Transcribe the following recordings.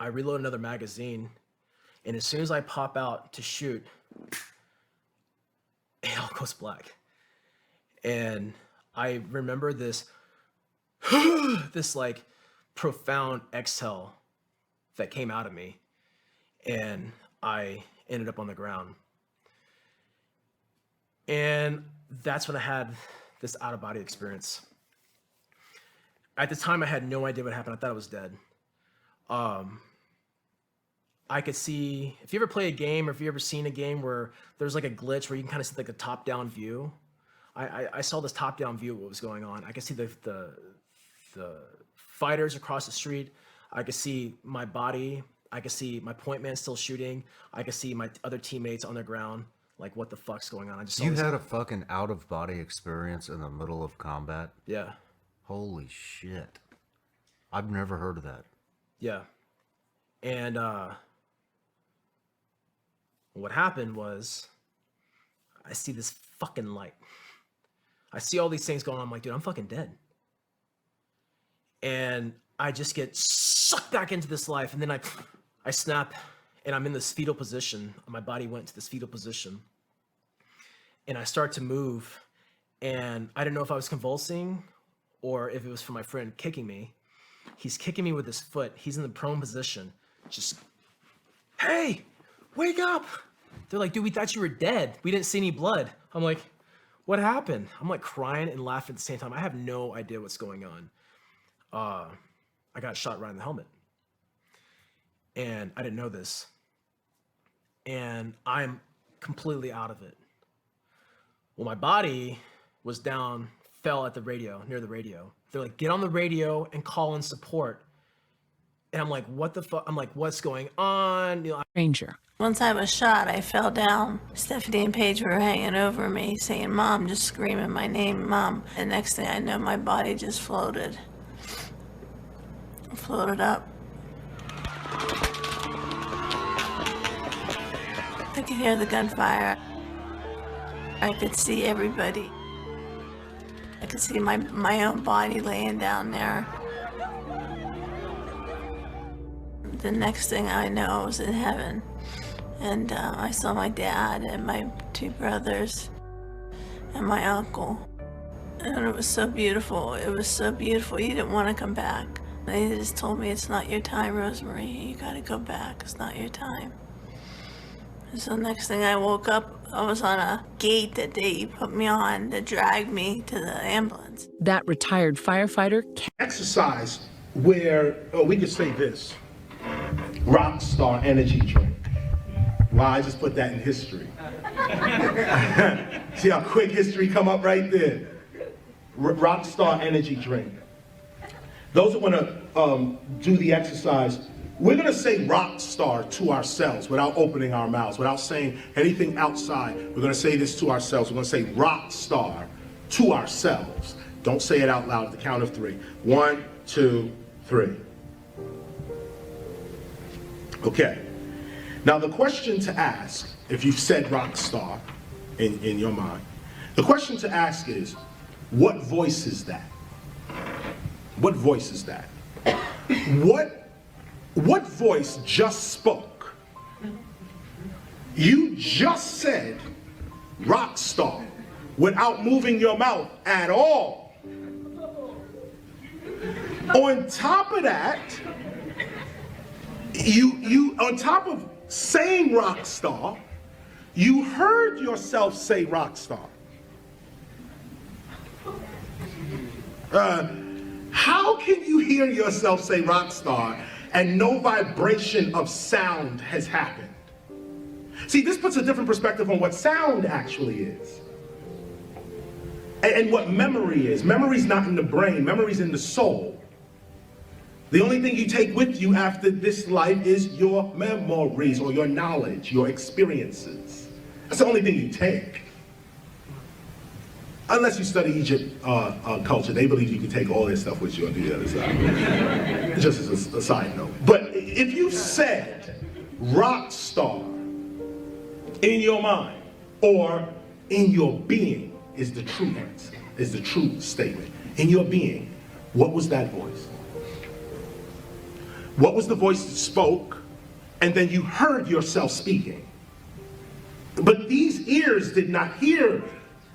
I reload another magazine, and as soon as I pop out to shoot, it all goes black. And I remember this this like profound exhale that came out of me, and I ended up on the ground. And that's when I had this out of body experience. At the time, I had no idea what happened. I thought I was dead. I could see, if you ever play a game or if you ever seen a game where there's like a glitch where you can kind of see like a top down view. I saw this top down view of what was going on. I could see the fighters across the street. I could see my body. I could see my point man still shooting. I could see my other teammates on the ground. Like, what the fuck's going on? I just saw You this. had a fucking out of body experience in the middle of combat? Yeah. Holy shit. I've never heard of that. Yeah. And what happened was I see this fucking light. I see all these things going on. I'm like, dude, I'm fucking dead. And I just get sucked back into this life. And then I snap and I'm in this fetal position. My body went to this fetal position. And I start to move. And I didn't know if I was convulsing or if it was from my friend kicking me. He's kicking me with his foot. He's in the prone position. Just, hey, wake up. They're like, dude, we thought you were dead. We didn't see any blood. I'm like, what happened? I'm like crying and laughing at the same time. I have no idea what's going on. I got shot right in the helmet. And I didn't know this. And I'm completely out of it. Well, my body was down, fell at the radio, near the radio. They're like, get on the radio and call in support. And I'm like, what the fuck? I'm like, what's going on? You know, Ranger. Once I was shot, I fell down. Stephanie and Paige were hanging over me, saying, Mom, just screaming my name, Mom. And next thing I know, my body just floated. Floated up. I could hear the gunfire. I could see everybody. I could see my own body laying down there. The next thing I know, I was in heaven. And I saw my dad and my two brothers and my uncle. And it was so beautiful. It was so beautiful. You didn't want to come back. They just told me, it's not your time, Rosemary. You got to go back. It's not your time. And so next thing I woke up, I was on a gate that they put me on that dragged me to the ambulance. That retired firefighter. Exercise where, we could say this, Rockstar energy drink. Wow, I just put that in history. See how quick history come up right there. Rockstar energy drink. Those who want to do the exercise, we're going to say rock star to ourselves without opening our mouths, without saying anything outside. We're going to say this to ourselves. We're going to say rock star to ourselves. Don't say it out loud at the count of 3. 1, 2, 3. Okay. Now the question to ask, if you've said rock star in your mind, the question to ask is, what voice is that? What voice is that? What voice just spoke? You just said rock star without moving your mouth at all. On top of that, you on top of saying rock star, you heard yourself say rock star. How can you hear yourself say rock star and no vibration of sound has happened? See, this puts a different perspective on what sound actually is. And what memory is. Memory's not in the brain, memory's in the soul. The only thing you take with you after this life is your memories or your knowledge, your experiences. That's the only thing you take. Unless you study Egypt culture, they believe you can take all this stuff with you on the other side. Just as a side note. But if you said rock star in your mind or in your being is the true answer, is the true statement. In your being, what was that voice? What was the voice that spoke? And then you heard yourself speaking. But these ears did not hear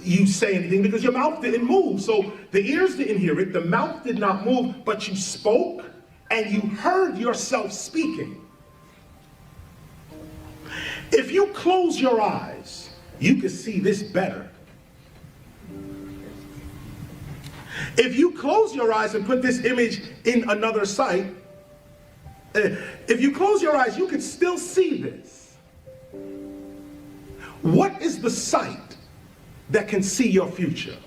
you say anything because your mouth didn't move. So the ears didn't hear it, the mouth did not move, but you spoke and you heard yourself speaking. If you close your eyes, you can see this better. If you close your eyes and put this image in another sight, if you close your eyes, you can still see this. What is the sight that can see your future?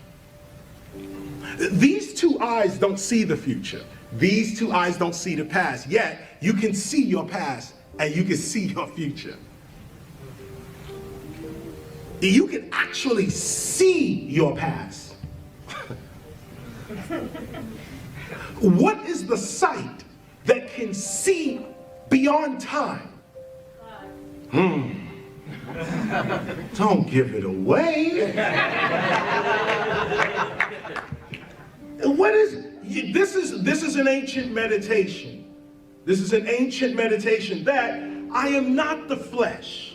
These two eyes don't see the future. These two eyes don't see the past. Yet, you can see your past and you can see your future. You can actually see your past. What is the sight that can see beyond time? Don't give it away. What is this is an ancient meditation. This is an ancient meditation that I am not the flesh.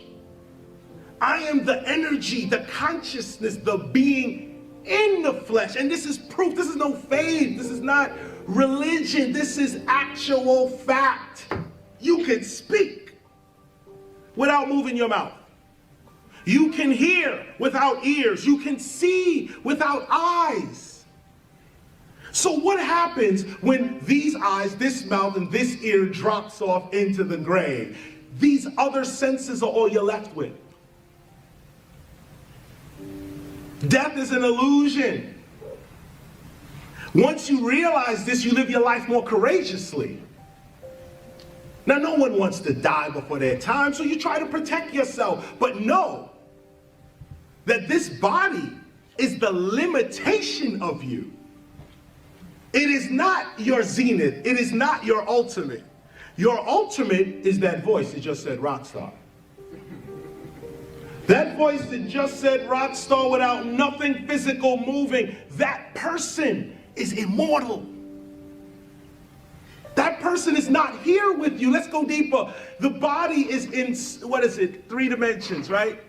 I am the energy, the consciousness, the being in the flesh. And this is proof. This is no faith. This is not religion. This is actual fact. You can speak without moving your mouth. You can hear without ears. You can see without eyes. So what happens when these eyes, this mouth, and this ear drops off into the grave? These other senses are all you're left with. Death is an illusion. Once you realize this, you live your life more courageously. Now, no one wants to die before their time, so you try to protect yourself. But know that this body is the limitation of you. It is not your zenith. It is not your ultimate. Your ultimate is that voice that just said rock star. That voice that just said rock star without nothing physical moving, that person is immortal. That person is not here with you. Let's go deeper. The body is in, 3 dimensions, right?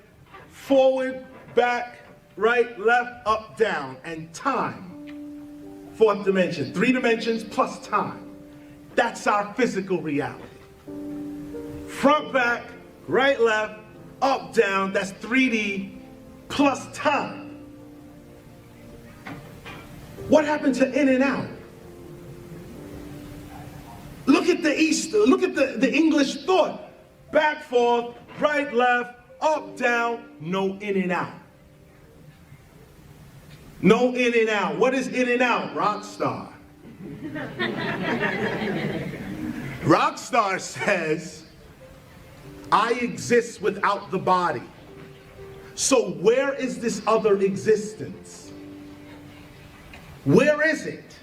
Forward, back, right, left, up, down, and time. 4th dimension, 3 dimensions plus time. That's our physical reality. Front, back, right, left, up, down, that's 3D plus time. What happened to in and out? Look at the English thought. Back, forth, right, left, up, down, no in and out. No in and out. What is in and out? Rock star. Rock star says, I exist without the body. So where is this other existence? Where is it?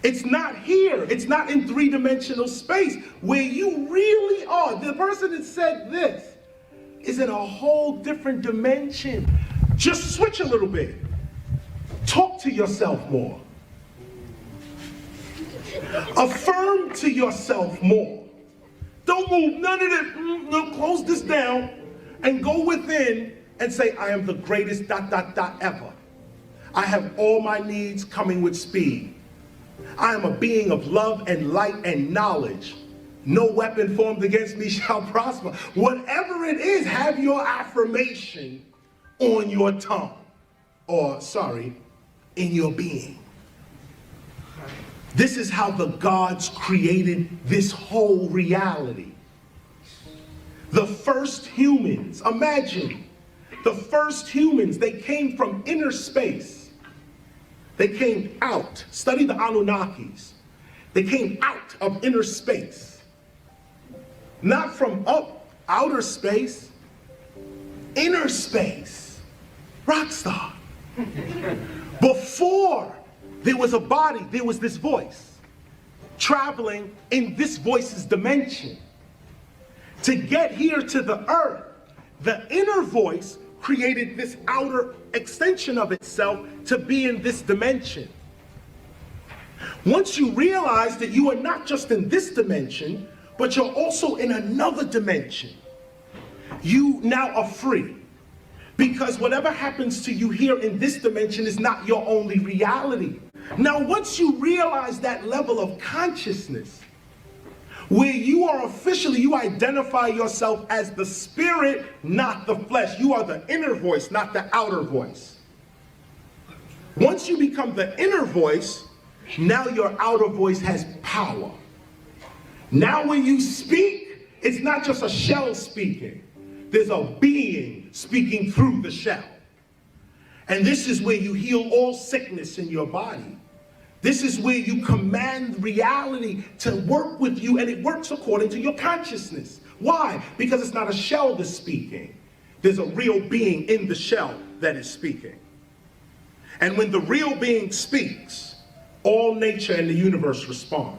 It's not here. It's not in 3-dimensional space where you really are. The person that said this is in a whole different dimension. Just switch a little bit. Talk to yourself more. Affirm to yourself more. Don't move none of this. No, close this down and go within and say, I am the greatest ... ever. I have all my needs coming with speed. I am a being of love and light and knowledge. No weapon formed against me shall prosper. Whatever it is, have your affirmation on your tongue. Or, in your being. This is how the gods created this whole reality. The first humans, imagine, the first humans, they came from inner space. They came out. Study the Anunnakis. They came out of inner space. Not from outer space, inner space. Rock star. Before there was a body, there was this voice traveling in this voice's dimension. To get here to the earth, the inner voice created this outer extension of itself to be in this dimension. Once you realize that you are not just in this dimension, but you're also in another dimension. You now are free. Because whatever happens to you here in this dimension is not your only reality. Now, once you realize that level of consciousness, where you are officially, you identify yourself as the spirit, not the flesh. You are the inner voice, not the outer voice. Once you become the inner voice, now your outer voice has power. Now when you speak, it's not just a shell speaking. There's a being speaking through the shell. And this is where you heal all sickness in your body. This is where you command reality to work with you, and it works according to your consciousness. Why? Because it's not a shell that's speaking. There's a real being in the shell that is speaking. And when the real being speaks, all nature and the universe respond.